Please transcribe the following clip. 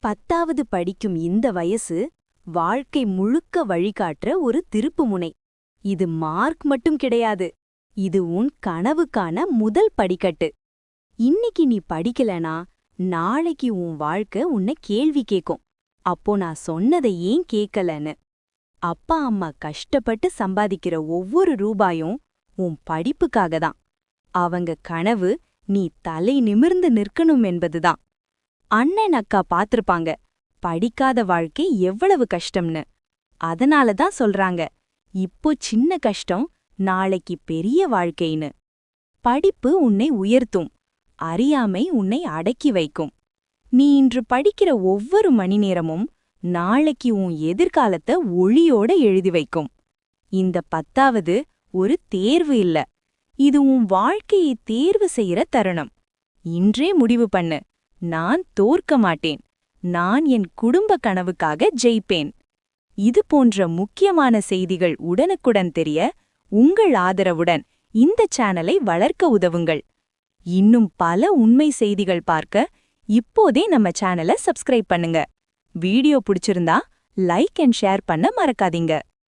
10வது படிக்கும் இந்த வயசு வாழ்க்கை முழுக்க வழிகாட்டுற ஒரு திருப்புமுனை. இது மார்க் மட்டும் கிடையாது. இது உன் கனவுக்கான முதல் படிக்கட்டு. இன்னிக்கு நீ படிக்கலனா நாளைக்கு உன் வாழ்க்கை உன்னை கேள்வி கேக்கும். அப்போ நான் சொன்னதை ஏன் கேட்கலன்னு. அப்பா அம்மா கஷ்டப்பட்டு சம்பாதிக்கிற ஒவ்வொரு ரூபாயும் உன் படிப்புக்காக தான். அவங்க கனவு நீ தலை நிமிர்ந்து நிற்கணும் என்பதுதான். அண்ணன் அக்கா பாத்திருப்பாங்க படிக்காத வாழ்க்கை எவ்வளவு கஷ்டம்னு. அதனால தான் சொல்றாங்க, இப்போ சின்ன கஷ்டம் நாளைக்கு பெரிய வாழ்க்கைன்னு. படிப்பு உன்னை உயர்த்தும், அறியாமை உன்னை அடக்கி வைக்கும். நீ இன்று படிக்கிற ஒவ்வொரு மணி நேரமும் நாளைக்கு உன் எதிர்காலத்தை ஒளியோட எழுதி வைக்கும். இந்த 10வது ஒரு தேர்வு இல்ல, இது உன் வாழ்க்கையை தேர்வு செய்யற தருணம். இன்றே முடிவு பண்ணு, நான் தோற்க மாட்டேன், நான் என் குடும்ப கனவுக்காக ஜெயிப்பேன். இது போன்ற முக்கியமான செய்திகள் உடனுக்குடன் தெரிய உங்கள் ஆதரவுடன் இந்த சேனலை வளர்க்க உதவுங்கள். இன்னும் பல உண்மை செய்திகள் பார்க்க இப்போதே நம்ம சேனலை சப்ஸ்கிரைப் பண்ணுங்க. வீடியோ பிடிச்சிருந்தா லைக் அண்ட் ஷேர் பண்ண மறக்காதீங்க.